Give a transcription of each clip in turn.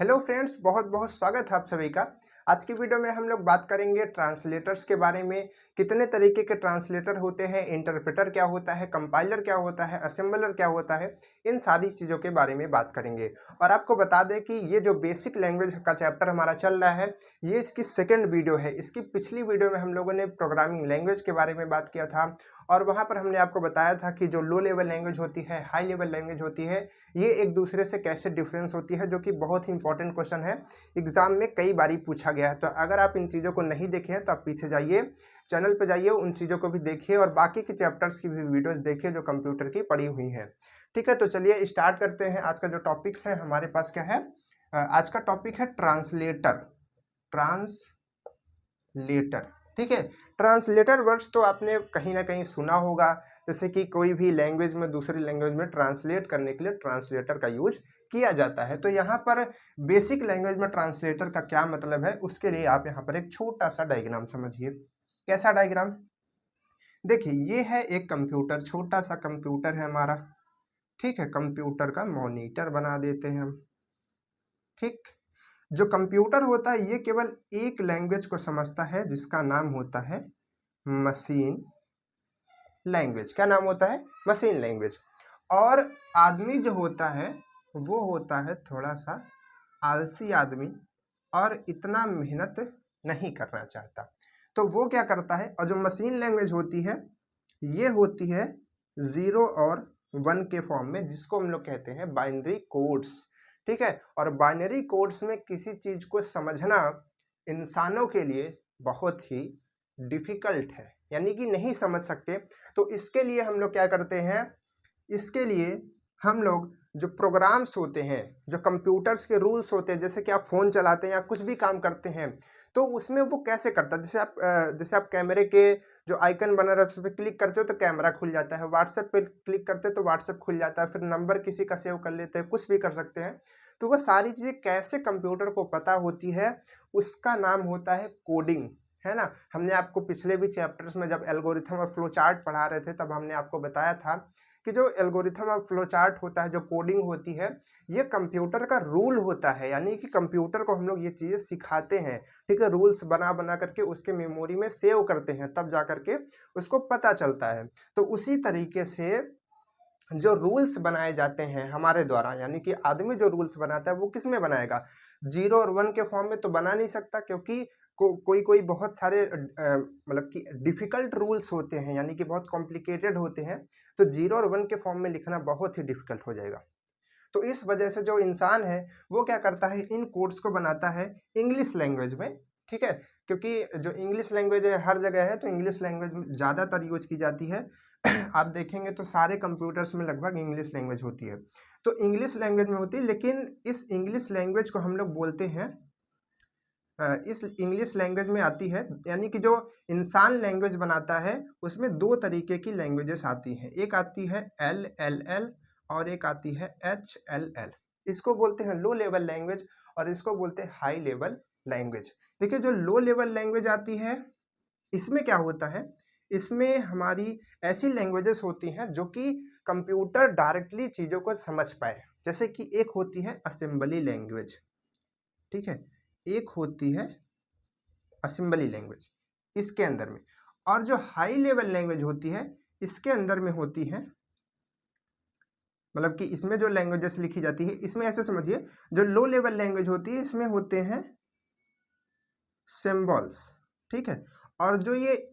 Hello friends, बहुत बहुत स्वागत है आप सभी का। आज की वीडियो में हम लोग बात करेंगे ट्रांसलेटर्स के बारे में। कितने तरीके के ट्रांसलेटर होते हैं, इंटरप्रेटर क्या होता है, कंपाइलर क्या होता है, असेंबलर क्या होता है, इन सारी चीज़ों के बारे में बात करेंगे। और आपको बता दें कि ये जो बेसिक लैंग्वेज का चैप्टर हमारा चल रहा है, ये इसकी सेकेंड वीडियो है। इसकी पिछली वीडियो में हम लोगों ने प्रोग्रामिंग लैंग्वेज के बारे में बात किया था और वहाँ पर हमने आपको बताया था कि जो लो लेवल लैंग्वेज होती है, हाई लेवल लैंग्वेज होती है, ये एक दूसरे से कैसे डिफरेंस होती है, जो कि बहुत ही इंपॉर्टेंट क्वेश्चन है। एग्जाम में कई बारी पूछा गया है। तो अगर आप इन चीज़ों को नहीं देखे हैं तो आप पीछे जाइए, चैनल पे जाइए, उन चीज़ों को भी देखिए और बाकी के चैप्टर्स की भी वीडियोस देखिए जो कंप्यूटर की पड़ी हुई हैं। ठीक है, तो चलिए स्टार्ट करते हैं। आज का जो टॉपिक्स है हमारे पास क्या है, आज का टॉपिक है ट्रांसलेटर। ट्रांसलेटर, ठीक है। ट्रांसलेटर वर्ड्स तो आपने कहीं ना कहीं सुना होगा, जैसे कि कोई भी लैंग्वेज में दूसरी लैंग्वेज में ट्रांसलेट करने के लिए ट्रांसलेटर का यूज किया जाता है। तो यहाँ पर बेसिक लैंग्वेज में ट्रांसलेटर का क्या मतलब है, उसके लिए आप यहाँ पर एक छोटा सा डायग्राम समझिए। कैसा डायग्राम? देखिए, ये है एक कंप्यूटर, छोटा सा कंप्यूटर है हमारा। ठीक है, कंप्यूटर का मॉनिटर बना देते हैं हम। ठीक, जो कंप्यूटर होता है ये केवल एक लैंग्वेज को समझता है जिसका नाम होता है मशीन लैंग्वेज। क्या नाम होता है? Machine language. और आदमी जो होता है वो होता है थोड़ा सा आलसी आदमी और इतना मेहनत नहीं करना चाहता। तो वो क्या करता है, और जो मशीन लैंग्वेज होती है ये होती है 0 और 1 के फॉर्म में, जिसको हम लोग कहते हैं बाइनरी कोड्स। ठीक है, और बाइनरी कोड्स में किसी चीज को समझना इंसानों के लिए बहुत ही डिफिकल्ट है, यानी कि नहीं समझ सकते। तो इसके लिए हम लोग क्या करते हैं, इसके लिए हम लोग जो प्रोग्राम्स होते हैं, जो कंप्यूटर्स के रूल्स होते हैं, जैसे कि आप फ़ोन चलाते हैं या कुछ भी काम करते हैं, तो उसमें वो कैसे करता है। जैसे आप कैमरे के जो आइकन बना रहता है उस पर क्लिक करते हो तो कैमरा खुल जाता है, व्हाट्सएप पे क्लिक करते हो तो व्हाट्सएप खुल जाता है, फिर नंबर किसी का सेव कर लेते हैं, कुछ भी कर सकते हैं। तो वो सारी चीज़ें कैसे कंप्यूटर को पता होती है, उसका नाम होता है कोडिंग, है ना। हमने आपको पिछले भी चैप्टर्स में जब एल्गोरिथम और फ्लो चार्ट पढ़ा रहे थे तब हमने आपको बताया था कि जो एल्गोरिथम और फ्लो चार्ट होता है, जो कोडिंग होती है, ये कंप्यूटर का रूल होता है। यानी कि कंप्यूटर को हम लोग ये चीज़ें सिखाते हैं, ठीक है, रूल्स बना बना करके उसके मेमोरी में सेव करते हैं, तब जा करके उसको पता चलता है। तो उसी तरीके से जो रूल्स बनाए जाते हैं हमारे द्वारा, यानी कि आदमी जो रूल्स बनाता है वो किस में बनाएगा, 0 और 1 के फॉर्म में तो बना नहीं सकता, क्योंकि कोई कोई बहुत सारे मतलब कि डिफ़िकल्ट रूल्स होते हैं, यानी कि बहुत कॉम्प्लिकेटेड होते हैं। तो 0 और 1 के फॉर्म में लिखना बहुत ही डिफ़िकल्ट हो जाएगा। तो इस वजह से जो इंसान है वो क्या करता है, इन कोड्स को बनाता है इंग्लिश लैंग्वेज में। ठीक है, क्योंकि जो इंग्लिश लैंग्वेज है हर जगह है, तो इंग्लिश लैंग्वेज ज़्यादातर यूज की जाती है। आप देखेंगे तो सारे कंप्यूटर्स में लगभग इंग्लिश लैंग्वेज होती है। तो इंग्लिश लैंग्वेज में होती है, लेकिन इस इंग्लिश लैंग्वेज को हम लोग बोलते हैं, इस इंग्लिश लैंग्वेज में आती है, यानी कि जो इंसान लैंग्वेज बनाता है उसमें दो तरीके की लैंग्वेजेस आती हैं। एक आती है LLL और एक आती है HLL। इसको बोलते हैं लो लेवल लैंग्वेज और इसको बोलते हैं हाई लेवल लैंग्वेज। देखिए, जो लो लेवल लैंग्वेज आती है इसमें क्या होता है, इसमें हमारी ऐसी लैंग्वेजेस होती हैं जो कि कंप्यूटर डायरेक्टली चीज़ों को समझ पाए। जैसे कि एक होती है असेंबली लैंग्वेज, ठीक है, एक होती है असेंबली लैंग्वेज इसके अंदर में। और जो हाई लेवल लैंग्वेज होती है इसके अंदर में होती है, मतलब कि इसमें जो लैंग्वेजेस लिखी जाती है, इसमें ऐसे समझिए, जो लो लेवल लैंग्वेज होती है इसमें होते हैं सिंबल्स, ठीक है। और जो ये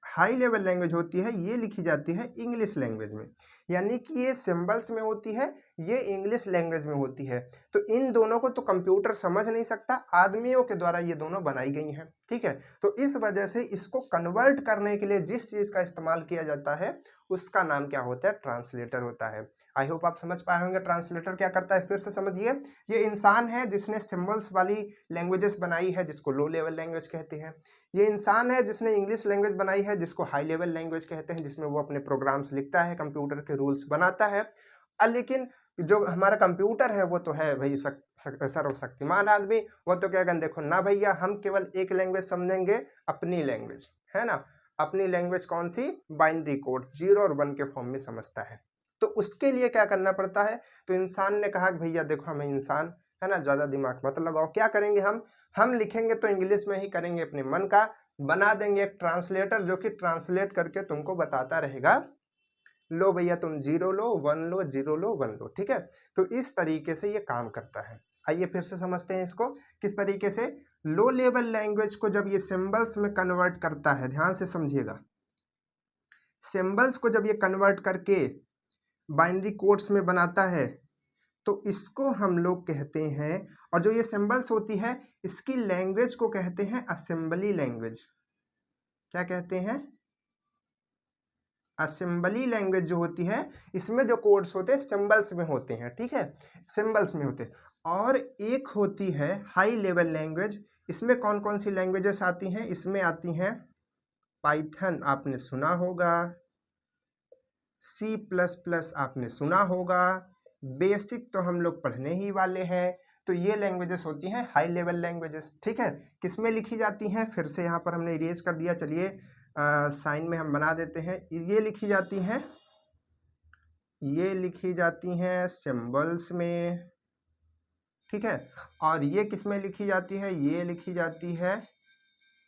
हाई लेवल लैंग्वेज होती है ये लिखी जाती है इंग्लिश लैंग्वेज में, यानी कि ये सिंबल्स में होती है, ये इंग्लिश लैंग्वेज में होती है। तो इन दोनों को तो कंप्यूटर समझ नहीं सकता, आदमियों के द्वारा ये दोनों बनाई गई हैं, ठीक है। तो इस वजह से इसको कन्वर्ट करने के लिए जिस चीज़ का इस्तेमाल किया जाता है उसका नाम क्या होता है, ट्रांसलेटर होता है। आई होप आप समझ पाए होंगे ट्रांसलेटर क्या करता है। फिर से समझिए, ये इंसान है जिसने सिंबल्स वाली लैंग्वेजेस बनाई है जिसको लो लेवल लैंग्वेज कहते हैं। ये इंसान है जिसने इंग्लिश लैंग्वेज बनाई है जिसको हाई लेवल लैंग्वेज कहते हैं, जिसमें वो अपने प्रोग्राम्स लिखता है, कंप्यूटर के रूल्स बनाता है। लेकिन जो हमारा कंप्यूटर है वो तो है भाई सर्वशक्तिमान आदमी। वो तो कहेगा देखो ना भैया, हम केवल एक लैंग्वेज समझेंगे, अपनी लैंग्वेज, है ना। अपनी लैंग्वेज कौन सी? बाइनरी कोड 0 और 1 के फॉर्म में समझता है। तो उसके लिए क्या करना पड़ता है, तो इंसान ने कहा कि भैया देखो, हमें इंसान है ना, ज़्यादा दिमाग मत लगाओ। क्या करेंगे हम लिखेंगे तो इंग्लिश में ही करेंगे, अपने मन का बना देंगे एक ट्रांसलेटर जो कि ट्रांसलेट करके तुमको बताता रहेगा, लो भैया तुम 0 लो 1 लो 0 लो 1 लो, ठीक है। तो इस तरीके से ये काम करता है। आइए फिर से समझते हैं इसको किस तरीके से। लो लेवल लैंग्वेज को जब ये सिंबल्स में कन्वर्ट करता है, ध्यान से समझिएगा, सिंबल्स को जब ये कन्वर्ट करके बाइनरी कोड्स में बनाता है तो इसको हम लोग कहते हैं, और जो ये सिंबल्स होती है इसकी लैंग्वेज को कहते हैं असेंबली लैंग्वेज। क्या कहते हैं? असेंबली लैंग्वेज जो होती है इसमें जो कोड्स होते हैं सिंबल्स में होते हैं, ठीक है, सिंबल्स में होते हैं। और एक होती है हाई लेवल लैंग्वेज। इसमें कौन कौन सी लैंग्वेजेस आती हैं? इसमें आती हैं पाइथन, आपने सुना होगा, C++ आपने सुना होगा, बेसिक तो हम लोग पढ़ने ही वाले हैं। तो ये लैंग्वेजेस होती हैं हाई लेवल लैंग्वेजेस, ठीक है। किसमें लिखी जाती हैं? फिर से यहाँ पर हमने इरेज कर दिया, चलिए साइन में हम बना देते हैं। ये लिखी जाती हैं, ये लिखी जाती हैं सिंबल्स में, ठीक है। और ये किस में लिखी जाती है? ये लिखी जाती है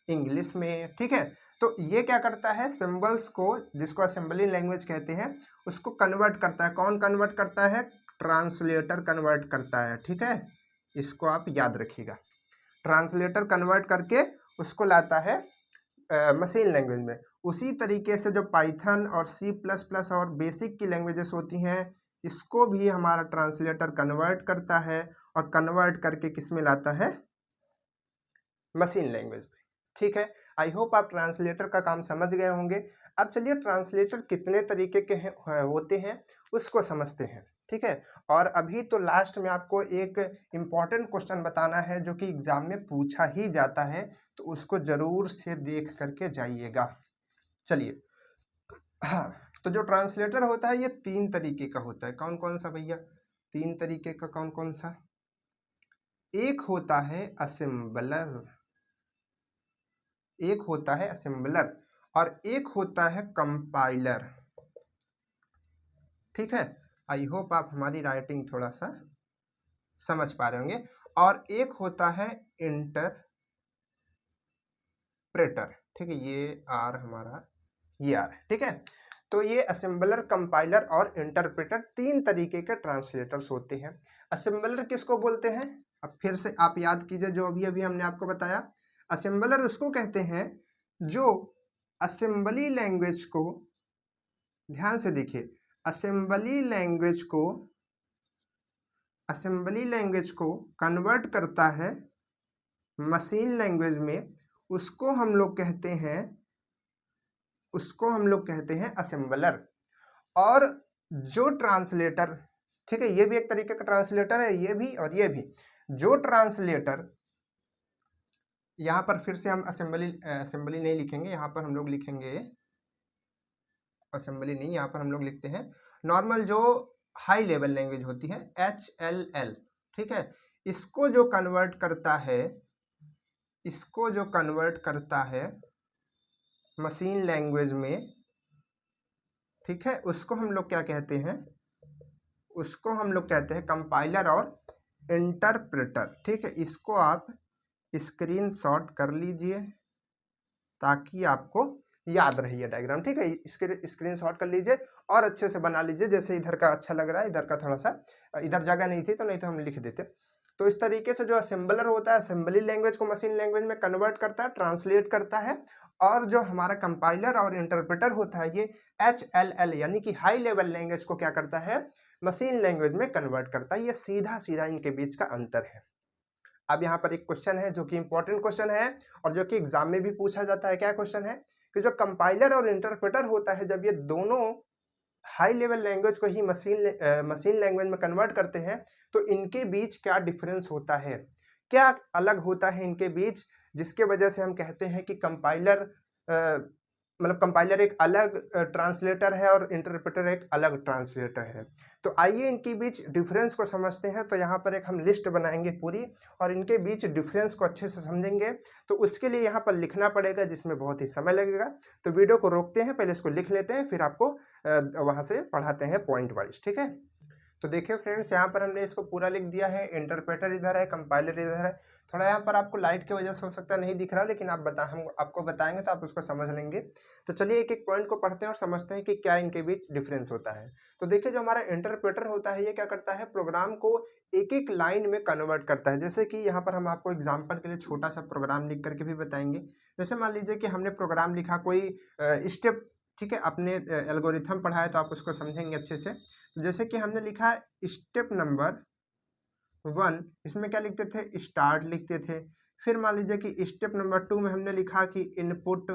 इंग्लिश में, ठीक है। तो ये क्या करता है? सिंबल्स को, जिसको असेंबली लैंग्वेज कहते हैं, उसको कन्वर्ट करता है। कौन कन्वर्ट करता है? ट्रांसलेटर कन्वर्ट करता है, ठीक है। इसको आप याद रखिएगा, ट्रांसलेटर कन्वर्ट करके उसको लाता है मशीन लैंग्वेज में। उसी तरीके से जो पाइथन और C++ और बेसिक की लैंग्वेजेस होती हैं, इसको भी हमारा ट्रांसलेटर कन्वर्ट करता है और कन्वर्ट करके किस में लाता है? मशीन लैंग्वेज में, ठीक है। आई होप आप ट्रांसलेटर का काम समझ गए होंगे। अब चलिए ट्रांसलेटर कितने तरीके के होते हैं उसको समझते हैं, ठीक है। और अभी तो लास्ट में आपको एक इम्पॉर्टेंट क्वेश्चन बताना है जो कि एग्जाम में पूछा ही जाता है, तो उसको जरूर से देख करके जाइएगा। चलिए, हाँ, तो जो ट्रांसलेटर होता है ये 3 तरीके का होता है। कौन कौन सा भैया? 3 तरीके का कौन कौन सा? एक होता है असेंबलर, एक होता है असेंबलर और एक होता है कंपाइलर, ठीक है। आई होप आप हमारी राइटिंग थोड़ा सा समझ पा रहे होंगे। और एक होता है इंटरप्रेटर, ठीक है, ये आर हमारा, ये आर है, ठीक है। तो ये असेंबलर, कंपाइलर और इंटरप्रेटर 3 तरीके के ट्रांसलेटर्स होते हैं। असेंबलर किसको बोलते हैं? अब फिर से आप याद कीजिए जो अभी अभी हमने आपको बताया। असेंबलर उसको कहते हैं जो असेंबली लैंग्वेज को, ध्यान से देखिए, असेंबली लैंग्वेज को कन्वर्ट करता है मशीन लैंग्वेज में, उसको हम लोग कहते हैं असेंबलर। और जो ट्रांसलेटर, ठीक है, ये भी एक तरीके का ट्रांसलेटर है, ये भी और ये भी। जो ट्रांसलेटर, यहाँ पर फिर से हम असेंबली नहीं लिखेंगे, यहाँ पर हम लोग लिखेंगे असेंबली नहीं, यहाँ पर हम लोग लिखते हैं नॉर्मल जो हाई लेवल लैंग्वेज होती है HLL, ठीक है। इसको जो कन्वर्ट करता है मशीन लैंग्वेज में, ठीक है, उसको हम लोग क्या कहते हैं? उसको हम लोग कहते हैं कंपाइलर और इंटरप्रेटर, ठीक है। इसको आप स्क्रीनशॉट कर लीजिए ताकि आपको याद रही है डायग्राम, ठीक है। इसके स्क्रीनशॉट कर लीजिए और अच्छे से बना लीजिए, जैसे इधर का अच्छा लग रहा है, इधर का थोड़ा सा, इधर जगह नहीं थी तो नहीं तो हम लिख देते। तो इस तरीके से जो असेंबलर होता है असेंबली लैंग्वेज को मशीन लैंग्वेज में कन्वर्ट करता है, ट्रांसलेट करता है। और जो हमारा कंपाइलर और इंटरप्रेटर होता है ये HLL यानी कि हाई लेवल लैंग्वेज को क्या करता है? मशीन लैंग्वेज में कन्वर्ट करता है। ये सीधा सीधा इनके बीच का अंतर है। अब यहाँ पर एक क्वेश्चन है जो कि इंपॉर्टेंट क्वेश्चन है और जो कि एग्जाम में भी पूछा जाता है। क्या क्वेश्चन है? कि जो कंपाइलर और इंटरप्रेटर होता है, जब ये दोनों हाई लेवल लैंग्वेज को ही मशीन लैंग्वेज में कन्वर्ट करते हैं तो इनके बीच क्या डिफरेंस होता है, क्या अलग होता है इनके बीच, जिसके वजह से हम कहते हैं कि कंपाइलर एक अलग ट्रांसलेटर है और इंटरप्रेटर एक अलग ट्रांसलेटर है। तो आइए इनके बीच डिफरेंस को समझते हैं। तो यहाँ पर एक हम लिस्ट बनाएंगे पूरी और इनके बीच डिफरेंस को अच्छे से समझेंगे। तो उसके लिए यहाँ पर लिखना पड़ेगा जिसमें बहुत ही समय लगेगा। तो वीडियो को रोकते हैं, पहले इसको लिख लेते हैं, फिर आपको वहाँ से पढ़ाते हैं पॉइंट वाइज, ठीक है। तो देखिए फ्रेंड्स, यहाँ पर हमने इसको पूरा लिख दिया है, इंटरप्रेटर इधर है, कंपाइलर इधर है। थोड़ा यहाँ पर आपको लाइट की वजह से हो सकता है नहीं दिख रहा, लेकिन हम आपको बताएंगे तो आप उसको समझ लेंगे। तो चलिए एक एक पॉइंट को पढ़ते हैं और समझते हैं कि क्या इनके बीच डिफरेंस होता है। तो देखिए, जो हमारा इंटरप्रेटर होता है ये क्या करता है, प्रोग्राम को एक एक लाइन में कन्वर्ट करता है। जैसे कि यहाँ पर हम आपको एग्जाम्पल के लिए छोटा सा प्रोग्राम लिख करके भी बताएंगे। जैसे मान लीजिए कि हमने प्रोग्राम लिखा कोई स्टेप, ठीक है, अपने एल्गोरिथम पढ़ा है तो आप उसको समझेंगे अच्छे से। तो जैसे कि हमने लिखा स्टेप नंबर 1, इसमें क्या लिखते थे, स्टार्ट लिखते थे। फिर मान लीजिए कि स्टेप नंबर 2 में हमने लिखा कि इनपुट,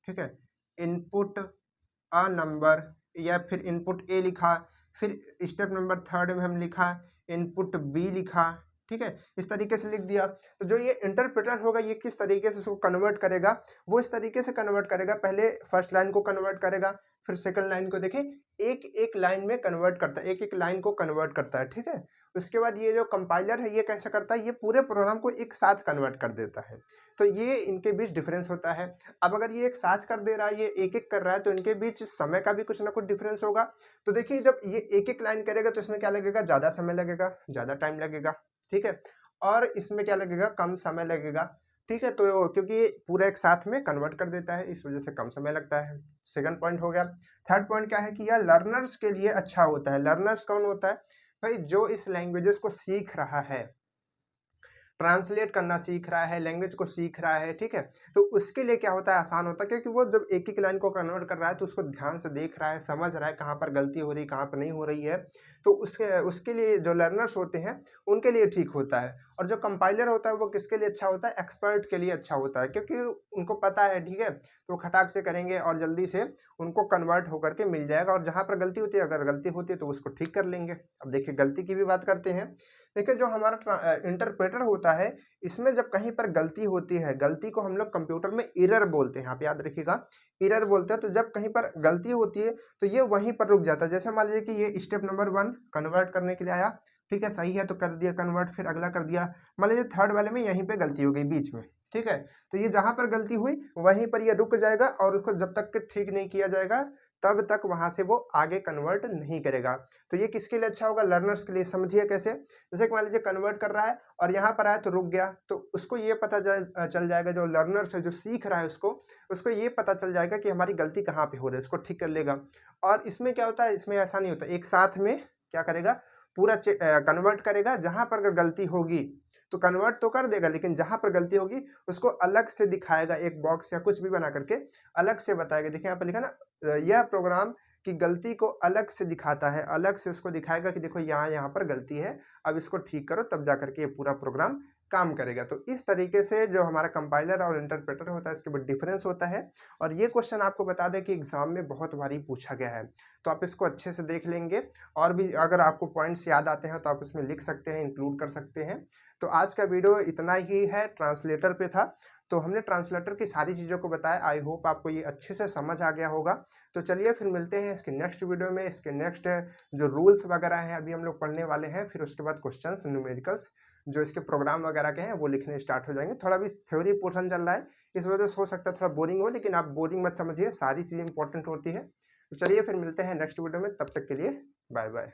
ठीक है, इनपुट अ नंबर, या फिर इनपुट ए लिखा। फिर स्टेप नंबर 3 में हम लिखा इनपुट बी लिखा, ठीक है, इस तरीके से लिख दिया। तो जो ये इंटरप्रेटर होगा ये किस तरीके से इसको कन्वर्ट करेगा, वो इस तरीके से कन्वर्ट करेगा, पहले फर्स्ट लाइन को कन्वर्ट करेगा, फिर सेकंड लाइन को देखें एक एक लाइन में कन्वर्ट करता है, एक एक लाइन को कन्वर्ट करता है, ठीक है। उसके बाद ये जो कंपाइलर है ये कैसे करता है, ये पूरे प्रोग्राम को एक साथ कन्वर्ट कर देता है। तो ये इनके बीच डिफरेंस होता है। अब अगर ये एक साथ कर दे रहा है, ये एक एक कर रहा है, तो इनके बीच समय का भी कुछ ना कुछ डिफरेंस होगा। तो देखिए, जब ये एक एक लाइन करेगा तो इसमें क्या लगेगा, ज़्यादा समय लगेगा, ज़्यादा टाइम लगेगा, ठीक है। और इसमें क्या लगेगा, कम समय लगेगा, ठीक है। तो क्योंकि ये पूरा एक साथ में कन्वर्ट कर देता है, इस वजह से कम समय लगता है। सेकंड पॉइंट हो गया। थर्ड पॉइंट क्या है कि यह लर्नर्स के लिए अच्छा होता है। लर्नर्स कौन होता है भाई, जो इस लैंग्वेजेस को सीख रहा है, ट्रांसलेट करना सीख रहा है, लैंग्वेज को सीख रहा है, ठीक है। तो उसके लिए क्या होता है, आसान होता है, क्योंकि वो जब एक एक लाइन को कन्वर्ट कर रहा है तो उसको ध्यान से देख रहा है, समझ रहा है कहाँ पर गलती हो रही है, कहाँ पर नहीं हो रही है। तो उसके लिए जो लर्नर्स होते हैं उनके लिए ठीक होता है। और जो कंपाइलर होता है वो किसके लिए अच्छा होता है, एक्सपर्ट के लिए अच्छा होता है, क्योंकि उनको पता है, ठीक है, तो खटाक से करेंगे और जल्दी से उनको कन्वर्ट होकर के मिल जाएगा। और जहाँ पर गलती होती है, अगर गलती होती है तो उसको ठीक कर लेंगे। अब देखिए गलती की भी बात करते हैं। देखिए, जो हमारा इंटरप्रेटर होता है, इसमें जब कहीं पर गलती होती है, गलती को हम लोग कंप्यूटर में एरर बोलते हैं, यहाँ पे याद रखिएगा, एरर बोलते हैं। तो जब कहीं पर गलती होती है तो ये वहीं पर रुक जाता है। जैसे मान लीजिए कि ये स्टेप नंबर 1 कन्वर्ट करने के लिए आया, ठीक है, सही है तो कर दिया कन्वर्ट, फिर अगला कर दिया। मान लीजिए थर्ड वाले में यहीं पे गलती हो गई बीच में, ठीक है, तो ये जहाँ पर गलती हुई वहीं पर ये रुक जाएगा, और उसको जब तक कि ठीक नहीं किया जाएगा तब तक वहाँ से वो आगे कन्वर्ट नहीं करेगा। तो ये किसके लिए अच्छा होगा, लर्नर्स के लिए। समझिए कैसे, जैसे कि मान लीजिए कन्वर्ट कर रहा है और यहाँ पर आया तो रुक गया, तो उसको ये पता चल जाएगा, जो लर्नर्स है, जो सीख रहा है, उसको ये पता चल जाएगा कि हमारी गलती कहाँ पे हो रही है, उसको ठीक कर लेगा। और इसमें क्या होता है, इसमें ऐसा नहीं होता, एक साथ में क्या करेगा, पूरा कन्वर्ट करेगा। जहाँ पर अगर गलती होगी तो कन्वर्ट तो कर देगा, लेकिन जहाँ पर गलती होगी उसको अलग से दिखाएगा, एक बॉक्स या कुछ भी बना करके अलग से बताएगा। देखिए यहाँ पर लिखा ना, यह प्रोग्राम की गलती को अलग से दिखाता है, अलग से उसको दिखाएगा कि देखो यहाँ पर गलती है, अब इसको ठीक करो, तब जा करके ये पूरा प्रोग्राम काम करेगा। तो इस तरीके से जो हमारा कंपाइलर और इंटरप्रेटर होता है इसके बीच डिफरेंस होता है। और ये क्वेश्चन आपको बता दें कि एग्जाम में बहुत बारी पूछा गया है, तो आप इसको अच्छे से देख लेंगे। और भी अगर आपको पॉइंट्स याद आते हैं तो आप इसमें लिख सकते हैं, इंक्लूड कर सकते हैं। तो आज का वीडियो इतना ही है, ट्रांसलेटर पे था। तो हमने ट्रांसलेटर की सारी चीज़ों को बताया। आई होप आपको ये अच्छे से समझ आ गया होगा। तो चलिए फिर मिलते हैं इसके नेक्स्ट वीडियो में। इसके नेक्स्ट जो रूल्स वगैरह हैं अभी हम लोग पढ़ने वाले हैं, फिर उसके बाद क्वेश्चंस, न्यूमेरिकल्स, जो इसके प्रोग्राम वगैरह के हैं वो लिखने स्टार्ट हो जाएंगे। थोड़ा भी थ्योरी पोर्शन चल रहा है, इस वजह से हो सकता है थोड़ा बोरिंग हो, लेकिन आप बोरिंग मत समझिए, सारी चीज़ें इंपॉर्टेंट होती है। तो चलिए फिर मिलते हैं नेक्स्ट वीडियो में, तब तक के लिए बाय बाय।